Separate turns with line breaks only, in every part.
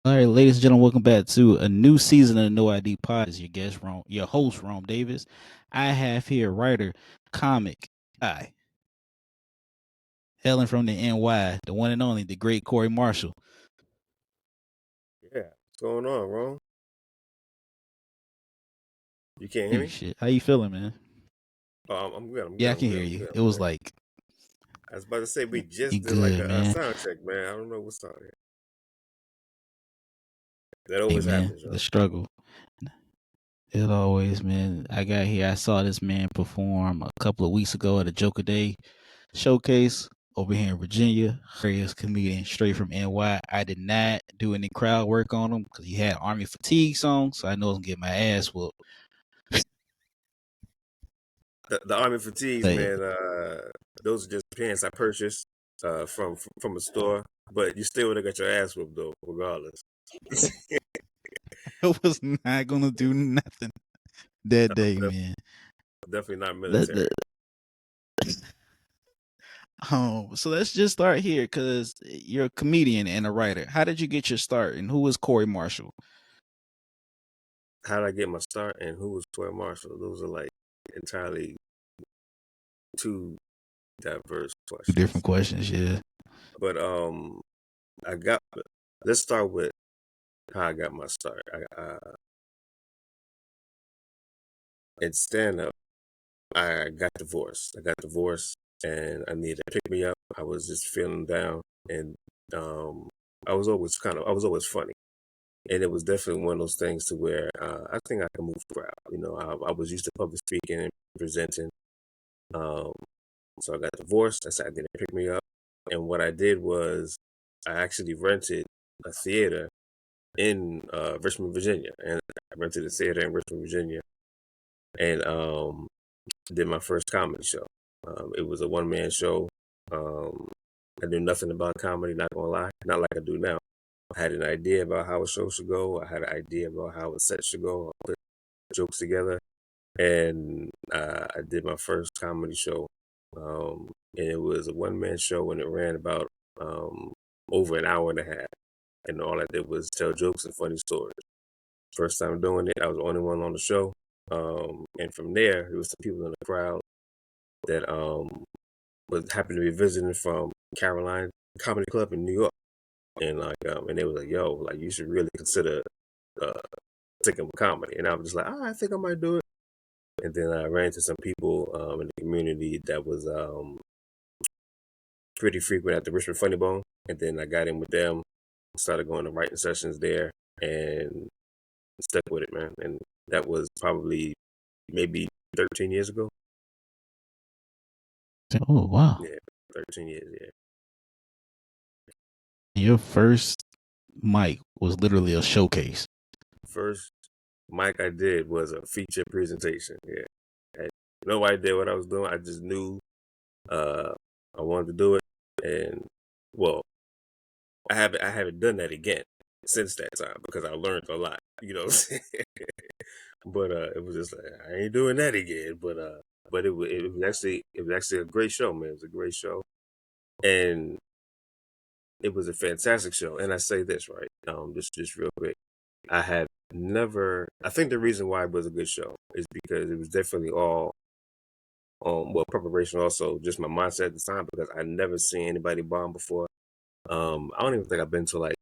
All right, ladies and gentlemen, welcome back to a new season of the No ID Pod. Is your guest, your host, Rome Davis. I have here writer, comic, guy, hailing from the NY, the one and only, the great Corey Marshall.
Yeah, what's going on, Ron? You can't hear
Hey,
me?
shit, how you feeling, man?
Oh, I'm good. I'm
Yeah,
good.
I
I'm
can
good.
hear
I'm
you.
good.
It
I'm
was
good.
like
I was about to say we
you
just did like
good,
a
man.
sound check, man. I don't know what's on here. That
Hey,
always
man,
happens,
the
yo.
struggle. It always, man. I got here. I saw this man perform a couple of weeks ago at a Joker Day showcase over here in Virginia. Hilarious comedian straight from NY. I did not do any crowd work on him because he had Army Fatigue songs, so I know I was gonna get my ass whooped.
The Army fatigues,
But
man. Those are just pants I purchased from a store, but you still would have got your ass whooped though, regardless.
I was not gonna do nothing that day, man.
Definitely not
Let
military.
the so let's just start here because you're a comedian and a writer. How did you get your start, and who was Corey Marshall?
How did I get my start, and who was Toy Marshall? Those are like entirely two diverse
Two
questions.
different questions, yeah.
But I got. Let's start with how I got my start. In stand up, I got divorced. I got divorced, and I needed to pick me up. I was just feeling down, and um, I was always funny, and it was definitely one of those things to where I think I can move the crowd. You know, I was used to public speaking and presenting. Um, so I got divorced. I decided to pick me up, and what I did was I actually rented a theater in Richmond, Virginia, and I rented a theater in Richmond, Virginia, and did my first comedy show. It was a one man show. Um, I knew nothing about comedy, not gonna lie, not like I do now. I had an idea about how a show should go. I had an idea about how a set should go. I put jokes together, and I did my first comedy show. And it was a one man show, and it ran about um, over an hour and a half. And all I did was tell jokes and funny stories. First time doing it, I was the only one on the show. And from there, there was some people in the crowd that was happened to be visiting from Caroline Comedy Club in New York, and and they was like, "Yo, like you should really consider uh taking up comedy." And I was just like, "Ah, I think I might do it." And then I ran into some people in the community that was pretty frequent at the Richmond Funny Bone, and then I got in with them, started going to writing sessions there, and stuck with it, man. And that was probably maybe 13 years ago.
Oh wow,
Yeah, 13 years. Yeah.
your first mic was literally a showcase.
First mic I did was a feature presentation. Yeah, I had no idea what I was doing. I just knew uh, I wanted to do it, and well, I haven't done that again since that time because I learned a lot. You know, what I'm saying? But it was just like I ain't doing that again. But it was actually a great show, man. It was a great show, and it was a fantastic show. And I say this right, just real quick. I have never. I think the reason why it was a good show is because it was definitely all well preparation, also just my mindset at the time because I never seen anybody bomb before. I don't even think I've been to like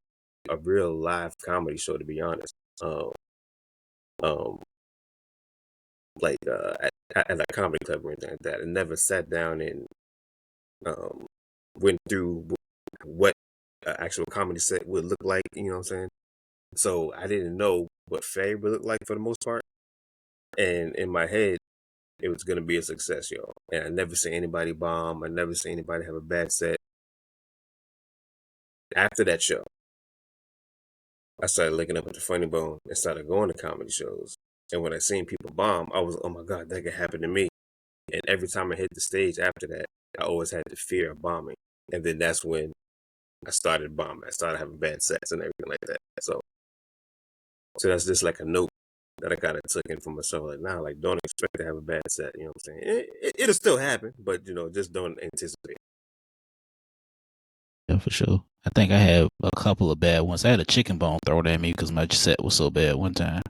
a real live comedy show to be honest. Um, um, like at a comedy club or anything like that. I never sat down and um went through what an actual comedy set would look like. You know what I'm saying? So I didn't know what Faye would look like for the most part. And in my head, it was gonna be a success, y'all. And I never seen anybody bomb. I never seen anybody have a bad set. After that show, I started looking up at the Funny Bone and started going to comedy shows. And when I seen people bomb, I was, oh my God, that could happen to me. And every time I hit the stage after that, I always had the fear of bombing. And then that's when I started bombing. I started having bad sets and everything like that. So that's just like a note that I kind of took in for myself. Like, now, like, don't expect to have a bad set. You know what I'm saying? It'll still happen, but, just don't anticipate.
Yeah, for sure. I think I had a couple of bad ones. I had a chicken bone thrown at me because my set was so bad one time.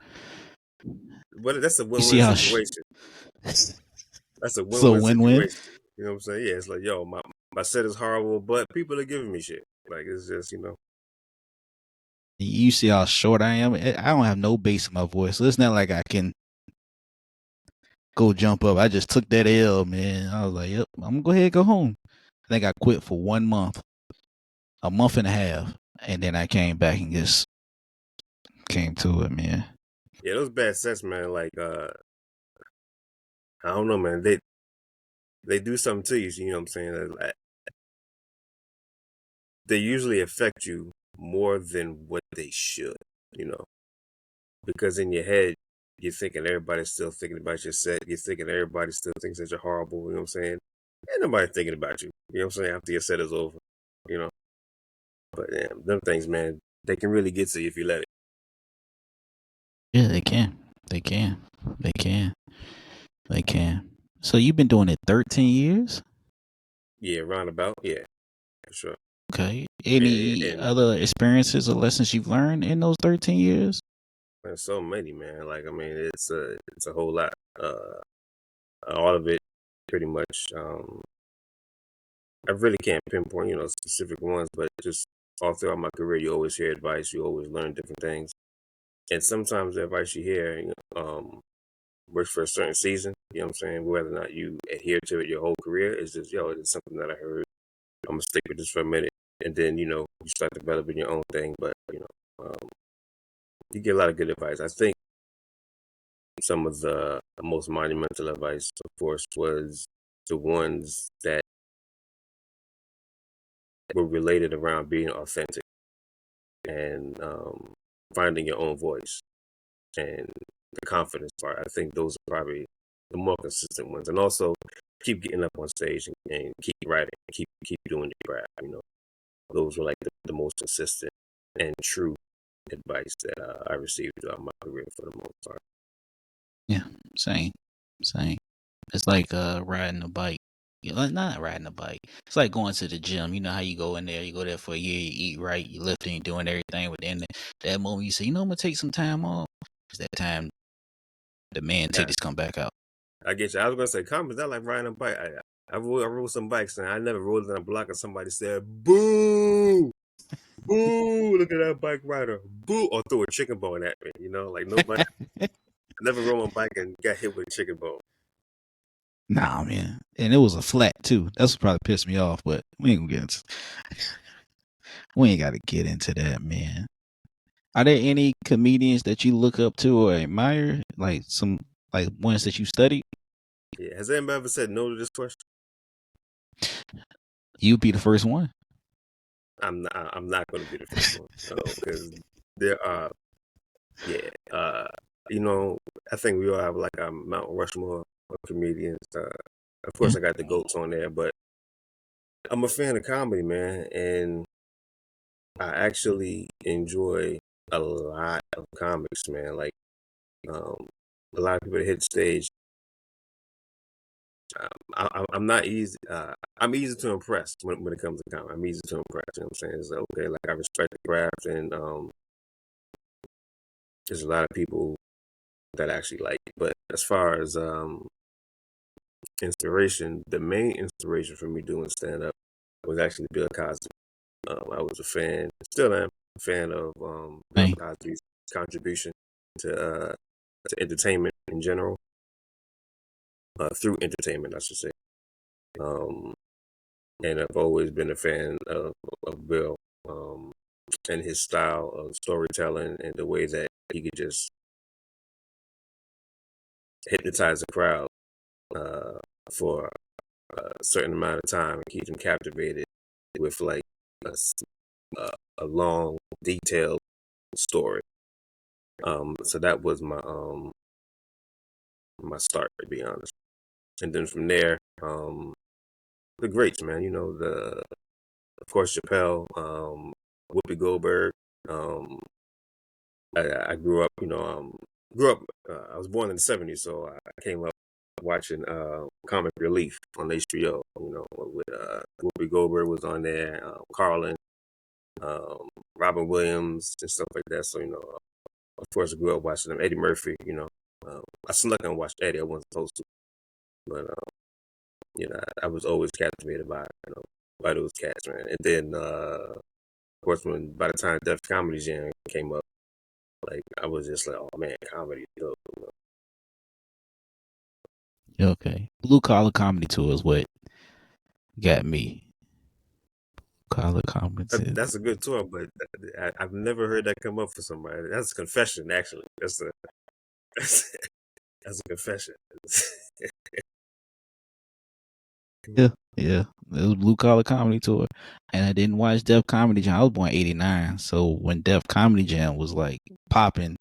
But that's a
You see
win-win
how
situation. That's a
so
win-win
win-win.
situation. You know what I'm saying? Yeah, it's like, yo, my set is horrible, but people are giving me shit. Like it's just,
You see how short I am. I don't have no bass in my voice, so it's not like I can go jump up. I just took that L, man. I was like, yep, I'm gonna go ahead and go home. I think I quit for 1 month, a month and a half, and then I came back and just came to it, man.
yeah, those bad sets, man. Like, I don't know, man. They do something to you. You know what I'm saying? Like, they usually affect you more than what they should. You know, because in your head, you're thinking everybody's still thinking about your set. You're thinking everybody still thinks that you're horrible. You know what I'm saying? Ain't nobody thinking about you. You know what I'm saying? After your set is over, you know. But yeah, them things, man, they can really get to you if you let it.
Yeah, they can. They can. They can. They can. So you've been doing it 13 years?
Yeah, roundabout. Yeah, for sure.
Okay.
Yeah,
Any
and
other experiences or lessons you've learned in those 13 years?
there's so many, man. Like I mean, it's a whole lot. All of it, pretty much. I really can't pinpoint, specific ones, but just all throughout my career, you always hear advice. You always learn different things, and sometimes the advice you hear, works for a certain season. You know what I'm saying? Whether or not you adhere to it your whole career is just, it's something that I heard. I'm gonna stick with this for a minute, and then you start developing your own thing. But you get a lot of good advice. I think some of the most monumental advice, of course, was the ones that were related around being authentic and finding your own voice and the confidence part. I think those are probably the more consistent ones, and also keep getting up on stage and keep writing, keep doing your craft. Those were like the most consistent and true advice that I received throughout my career for the most part.
Yeah, same. Same. It's like riding a bike. Not riding a bike. It's like going to the gym. You know how you go in there, you go there for a year, you eat right, you lifting, you doing everything, but then that moment you say, you know, I'm gonna take some time off. It's that time the man
Yeah,
titties come back out.
I get you. I was gonna say, comedy is not like riding a bike. I rode some bikes and I never rode it on a block and somebody said, "Boo, boo! Look at that bike rider, boo!" Or throw a chicken bone at me. Like nobody. I never rode my bike and got hit with a chicken bone.
Nah, man. And it was a flat too. That's what probably pissed me off, but we ain't gotta get into that, man. Are there any comedians that you look up to or admire? Like some like ones that you studied?
Yeah. Has anybody ever said no to this question?
You'd be the first one.
I'm not going to be the first one because there are, yeah, I think we all have like a Mount Rushmore of comedians. Of
Yeah.
course, I got the goats on there, but I'm a fan of comedy, man, and I actually enjoy a lot of comics, man. Like um, a lot of people that hit the stage. I'm not easy. I'm easy to impress when it comes to comedy. I'm easy to impress. You know what I'm saying? It's like, okay, like I respect the craft, and there's a lot of people that actually like it. But as far as inspiration, the main inspiration for me doing stand up was actually Bill Cosby. I was a fan, still am a fan of Bill
Same.
Cosby's contribution to entertainment in general, through entertainment, I should say. Um, and I've always been a fan of Bill, um, and his style of storytelling and the way that he could just hypnotize the crowd uh, for a certain amount of time and keep them captivated with like a, a long, detailed story. So that was my start, to be honest. And then from there, the greats, man. Of course Chappelle, Whoopi Goldberg. Um, I grew up, grew up. I was born in the '70s, so I came up watching Comic Relief on HBO. With Whoopi Goldberg was on there, Carlin, Robin Williams and stuff like that. So of course, I grew up watching them. Eddie Murphy. I snuck and watched Eddie. I wasn't supposed to, but I was always captivated by those cats, man. And then of course, by the time Def Comedy Jam came up, like I was just like, oh man, comedy.
Okay. Blue collar comedy tour is what got me. Collar comedy.
That's a good tour, but I've never heard that come up for somebody. That's a confession, actually. That's, that's a confession.
Yeah, yeah. It was Blue Collar Comedy Tour. And I didn't watch Def Comedy Jam. I was born 89. So when Def Comedy Jam was like popping,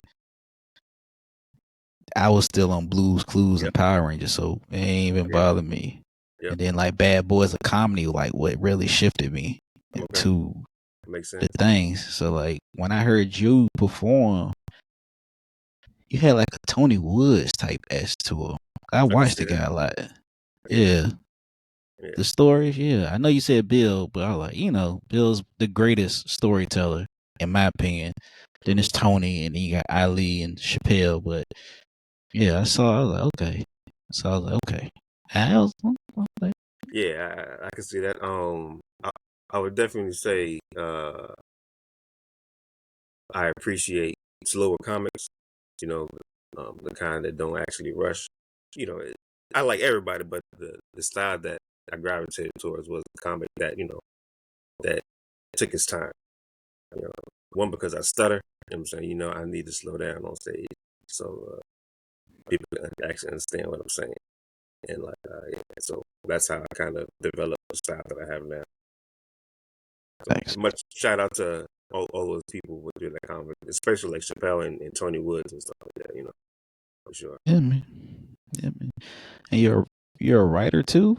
I was still on Blues Clues
Yep.
and Power Rangers. So it ain't even
Yeah.
bothered me.
Yep.
And then like Bad Boys of Comedy, like what really shifted me into
Makes
the
sense.
things. So like when I heard you perform, you had like a Tony Woods type S tour. I
I can
watched
see
the
that.
guy a lot.
I can see
Yeah.
that. Yeah.
The stories, yeah. I know you said Bill, but I was like, Bill's the greatest storyteller, in my opinion. Then it's Tony, and then you got Ali and Chappelle. But yeah, I was like, okay. So I was like, okay. I was like,
Yeah, I can see that. I would definitely say I appreciate slower comics. You know, the kind that don't actually rush. I like everybody, but the style that I gravitated towards was the comic that that took its time. One because I stutter. I'm saying, I need to slow down on stage so people can actually understand what I'm saying. And yeah, so that's how I kind of developed the style that I have now. So
thanks.
much shout out to all those people who do that comedy, especially like Chappelle and Tony Woods and stuff like that. For sure.
Yeah, man. Yeah, man. And you're a writer too?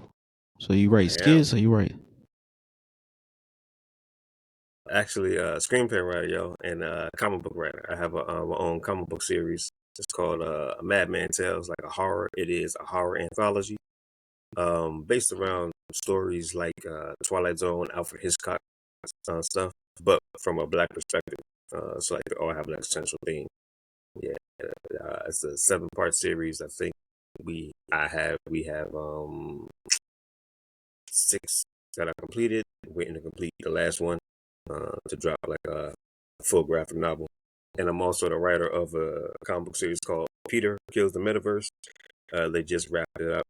So you write
I am
skits or you write?
actually a screenplay writer, yo, and a comic book writer. I have my own comic book series. It's called A Madman Tales, like a horror. It is a horror anthology, based around stories like Twilight Zone, Alfred Hitchcock stuff, but from a black perspective. So like they all have an essential theme. Yeah, it's a 7-part series. I think we have 6 that are completed. Waiting to complete the last one to drop like a full graphic novel. And I'm also the writer of a comic book series called Peter Kills the Metaverse. They just wrapped it up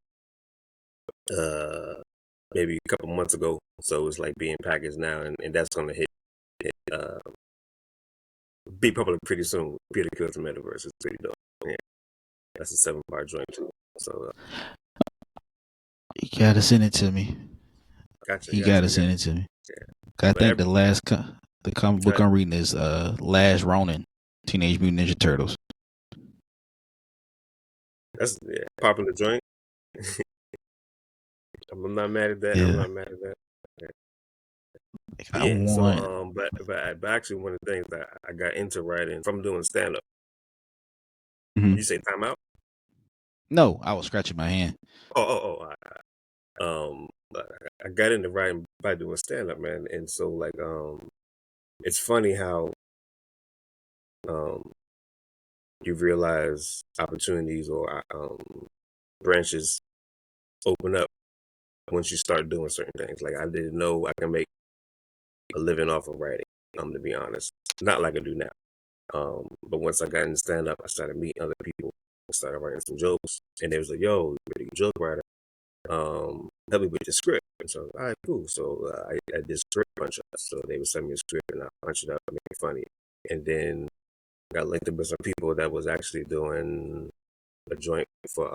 maybe a couple months ago, so it's like being packaged now, and that's gonna be public pretty soon. Peter Kills the Metaverse is pretty dope. Yeah, that's a 7-part joint too. So
You gotta send it to me.
gotcha,
You
gotcha.
gotta
I got
send
you.
it to me.
Yeah.
I
But
think the comic book I'm reading is Last Ronin, Teenage Mutant Ninja Turtles.
that's popular joint. I'm not mad at that. I'm
Yeah.
not mad at that. Yeah. But
I
yeah, so
want.
but actually one of the things that I got into writing from doing stand up.
Mhm.
You say time out?
No, I was scratching my hand.
Um, I got into writing by doing stand up, man, and so like it's funny how um you realize opportunities or branches open up once you start doing certain things. Like I didn't know I can make a living off of writing. To be honest, not like I do now. But once I got into stand up, I started meeting other people, started writing some jokes, and they was like, "Yo, you're a pretty good joke writer. Help me with the script." And so, all right, cool. So I did script punch ups. So they would send me a script, and I punch it up and make it funny. And then got linked up with some people that was actually doing a joint for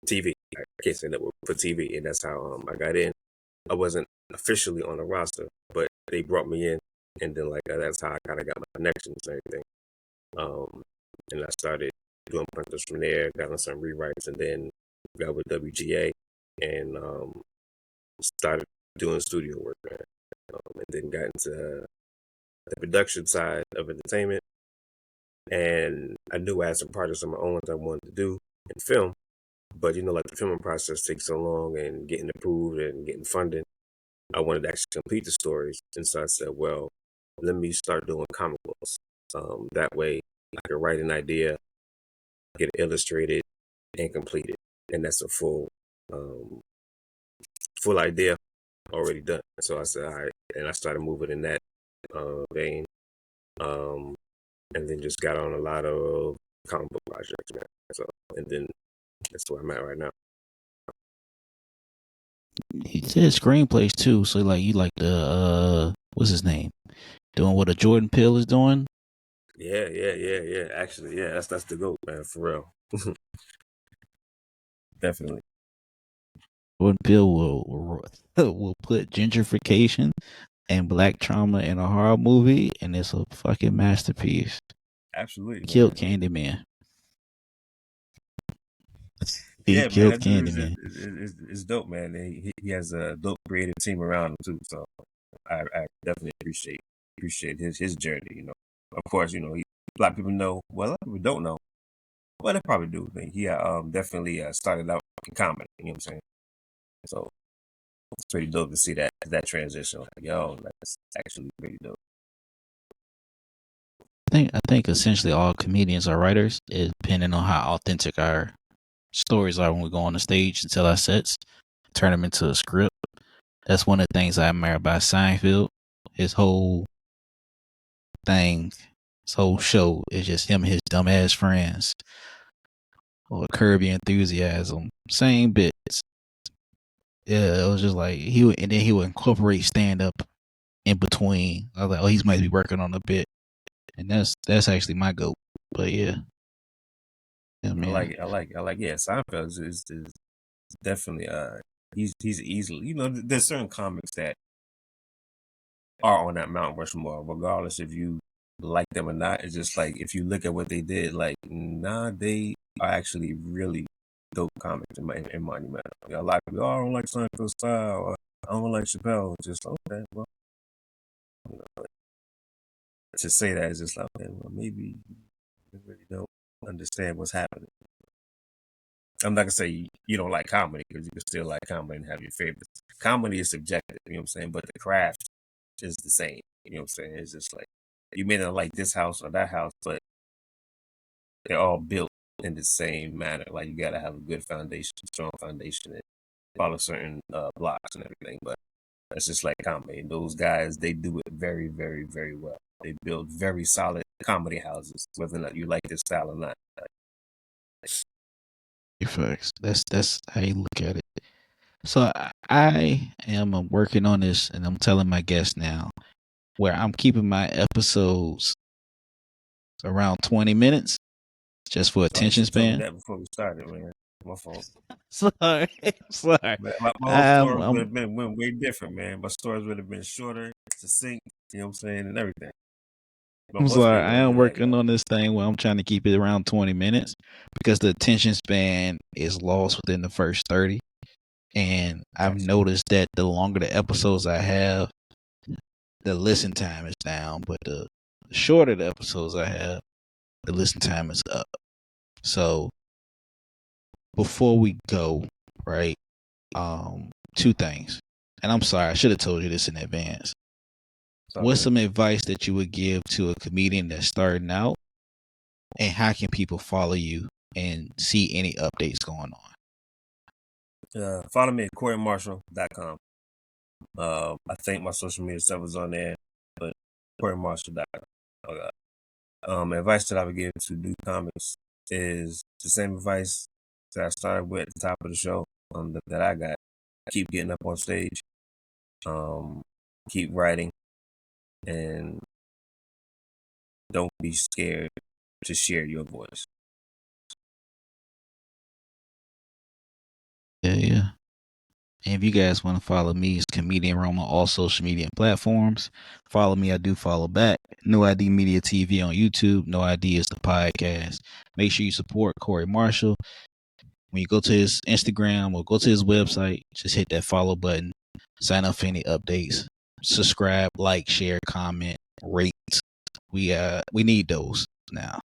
TV. I can't say that for TV, and that's how I got in. I wasn't officially on the roster, but they brought me in, and then like that's how I kind of got my connections and everything. Um, and I started doing punches from there, got on some rewrites, and then got with WGA and started doing studio work, man. And then got into the production side of entertainment. And I knew I had some projects of my own that I wanted to do in film, but like the filming process takes so long and getting approved and getting funding. I wanted to actually complete the stories. And so I said, well, let me start doing comic books. That way I could write an idea, get it illustrated, and complete it. And that's a um, full idea already done. So I said, all right. And I started moving in that vein. Um, and then just got on a lot of comic book projects, man. So, and then that's where I'm at right now.
He said screenplays too. So like you like the what's his name? Doing what a Jordan Peele is doing.
Yeah. Actually, yeah, that's the goat, man, for real. Definitely.
Jordan Peele will put gentrification and black trauma in a horror movie, and it's a fucking masterpiece.
Absolutely,
Killed
man.
Candyman. He
Yeah, man,
killed
that dude
Candyman.
is dope, man. He has a dope creative team around him too. So I definitely appreciate his journey. You know, of course, you know, a lot of people know. Well, a lot of people don't know. Well, they probably do. But he definitely started out in comedy. You know what I'm saying? So it's pretty dope to see that transition. Like, yo, that's actually pretty dope.
I think essentially all comedians are writers, depending on how authentic our stories are when we go on the stage and tell our sets, turn them into a script. That's one of the things I admire about Seinfeld. His whole thing, his whole show is just him and his dumbass friends. Or Curb Your Enthusiasm, same bits. Yeah, it was just like and then he would incorporate stand up in between. I was like, oh, he might be working on a bit, and that's actually my goat. But yeah,
I like
man.
it. I like. Yeah, Seinfeld is definitely he's easily, you know, there's certain comics that are on that Mount Rushmore, regardless if you like them or not. It's just like if you look at what they did, like nah, they are actually really dope comics in Monumental. You know, a lot of people, oh, I don't like Seinfeld style, or I don't like Chappelle. It's just okay, well, you know, to say that is just like, okay, well, maybe you really don't understand what's happening. I'm not gonna say you don't like comedy because you can still like comedy and have your favorites. Comedy is subjective, you know what I'm saying, but the craft is the same. You know what I'm saying? It's just like you may not like this house or that house, but they're all built in the same manner. Like you gotta have a good foundation, strong foundation, and follow certain blocks and everything. But it's just like comedy. Those guys, they do it very, very, very well. They build very solid comedy houses, whether or not you like this style or not.
Facts. That's how you look at it. So I am working on this, and I'm telling my guests now where I'm keeping my episodes around 20 minutes just for
Oh, you
attention
should tell me
span.
that before we started, man. My fault.
Sorry, sorry.
Man, my whole
I'm,
story would
I'm
have been went way different, man. My stories would have been shorter, succinct, you know what I'm saying, and everything. But
I'm
most
sorry. I
people would
am
be like,
working on this thing where I'm trying to keep it around 20 minutes because the attention span is lost within the first 30. And I've
gotcha.
noticed that the longer the episodes I have, the listen time is down. But the shorter the episodes I have, the listen time is up. So before we go, right? Two things. And I'm sorry, I should have told you this in advance.
It's all
What's
good.
some advice that you would give to a comedian that's starting out? And how can people follow you and see any updates going on?
Follow me at CoreyMarshall.com. I think my social media stuff is on there, but CoreyMarshall.com. Okay. Advice that I would give to new comics is the same advice that I started with at the top of the show. That I got. Keep getting up on stage. Um, keep writing, and don't be scared to share your voice.
Yeah. And if you guys want to follow me, it's Comedian Roma, all social media platforms. Follow me, I do follow back. No ID Media TV on YouTube. No ID is the podcast. Make sure you support Corey Marshall. When you go to his Instagram or go to his website, just hit that follow button. Sign up for any updates. Subscribe, like, share, comment, rate. We need those now.